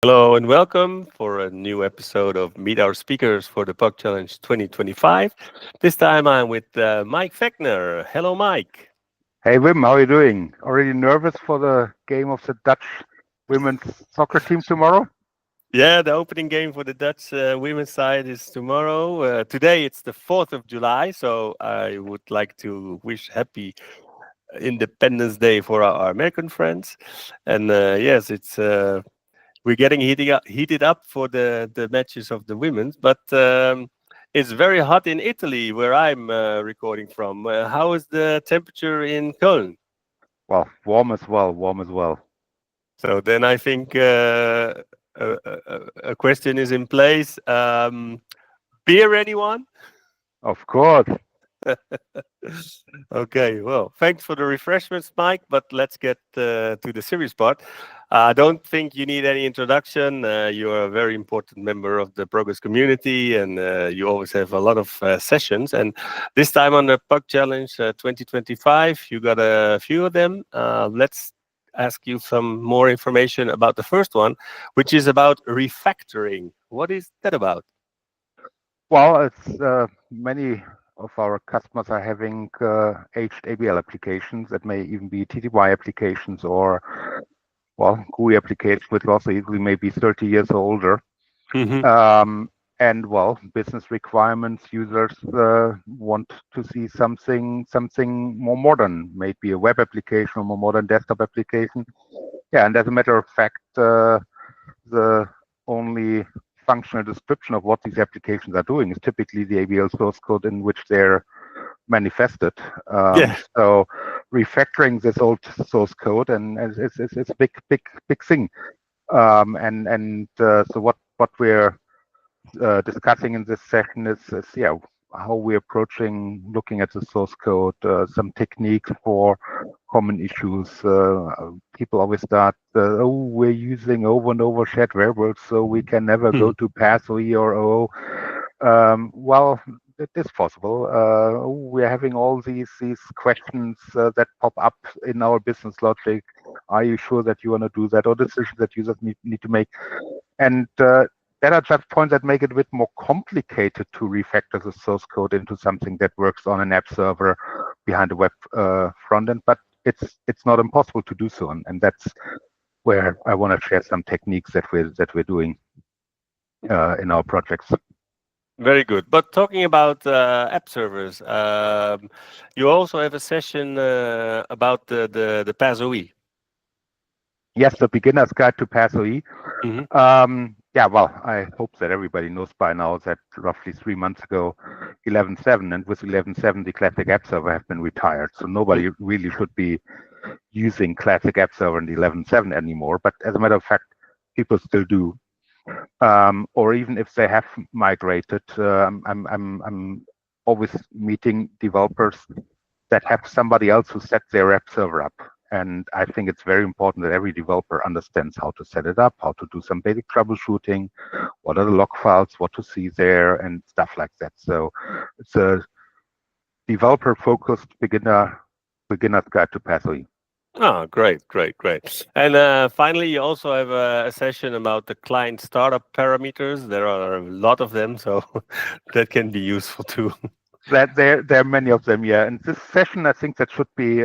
Hello and welcome for a new episode of Meet Our Speakers for the PUG Challenge 2025. This time I'm with Mike Fechner. Hello, Mike. Hey Wim, how are you doing? Already nervous for the game of the Dutch women's soccer team tomorrow? Yeah, the opening game for the Dutch women's side is tomorrow. Today it's the 4th of July, so I would like to wish happy Independence Day for our American friends. And yes, it's we're getting heated up for the matches of the women's, but it's very hot in Italy, where I'm recording from. How is the temperature in Köln? Well, warm as well, warm as well. So then I think a question is in place. Beer, anyone? Of course. Okay, well, thanks for the refreshments, Mike, but let's get to the serious part. I don't think you need any introduction. You're a very important member of the Progress community, and you always have a lot of sessions. And this time on the PUG Challenge 2025, you got a few of them. Let's ask you some more information about the first one, which is about refactoring. What is that about? Well, it's many of our customers are having aged ABL applications that may even be TTY applications or, well, GUI applications, which also easily may be 30 years or older. Hmm. And well, business requirements, users want to see something more modern, maybe a web application or more modern desktop application. Yeah, and as a matter of fact, the only functional description of what these applications are doing is typically the ABL source code in which they're manifested. Yeah. So refactoring this old source code and it's a big thing. So what we're discussing in this session is yeah, how we're approaching looking at the source code, some techniques for common issues. People always start, oh, we're using over and over shared variables, so we can never go to pass or E or O. Well, it is possible. We're having all these questions that pop up in our business logic. Are you sure that you want to do that, or decisions that users need to make? And that are just points that make it a bit more complicated to refactor the source code into something that works on an app server behind a web front end. But it's not impossible to do so, and that's where I want to share some techniques that we're doing in our projects. Very good. But talking about app servers, you also have a session about the PaaS-OE. Yes, the beginner's guide to PaaS-OE. Hmm. Yeah, well, I hope that everybody knows by now that roughly 3 months ago, 11.7, and with 11.7, the classic app server have been retired. So nobody really should be using classic app server in the 11.7 anymore. But as a matter of fact, people still do. Or even if they have migrated, I'm always meeting developers that have somebody else who set their app server up. And I think it's very important that every developer understands how to set it up, how to do some basic troubleshooting, what are the log files, what to see there, and stuff like that. So it's a developer-focused beginner's guide to PaaS-OE. Oh, great, great, great. And finally, you also have a session about the client startup parameters. There are a lot of them, so that can be useful too. That there are many of them, yeah. And this session, I think that should be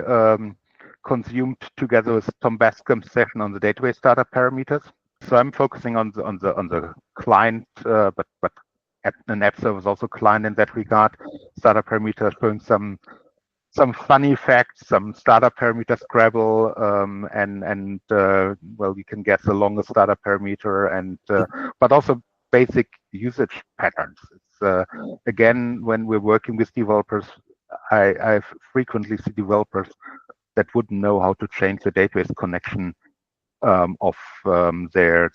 consumed together with Tom Bascom's session on the database startup parameters. So I'm focusing on the client, but an app server is also client in that regard. Startup parameters showing some funny facts, some startup parameter Scrabble, and well, you can guess the longest startup parameter, and but also basic usage patterns. It's again, when we're working with developers, I frequently see developers that wouldn't know how to change the database connection of their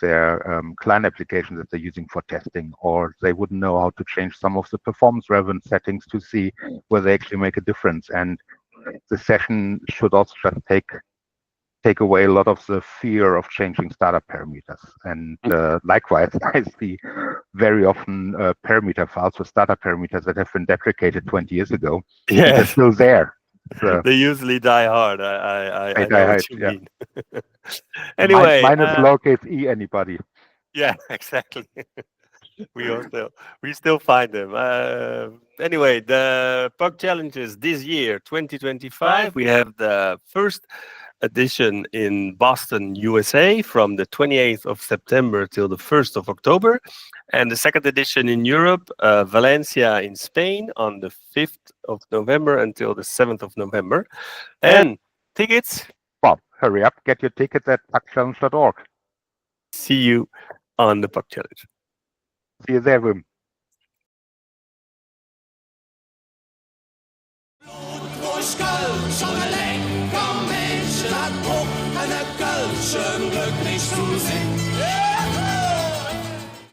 client application that they're using for testing, or they wouldn't know how to change some of the performance relevant settings to see where they actually make a difference. And the session should also just take away a lot of the fear of changing startup parameters. And likewise, I see very often parameter files with startup parameters that have been deprecated 20 years ago, and they're Yes, still there. So they usually die hard. they I know die what hard, you yeah. mean. Anyway, Minus lowercase e, anybody. Yeah, exactly. We still find them. Anyway, the PUG challenges this year, 2025, we have the first edition in Boston, USA, from the 28th of September till the 1st of October, and the second edition in Europe, Valencia in Spain, on the 5th of November until the 7th of November. And tickets. Well, hurry up, get your tickets at pugchallenge.org. See you on the PUG challenge. See you there, Wim. Schon ein lecker Mensch, hat Bock, eine Kölsch, glücklich zu sehen.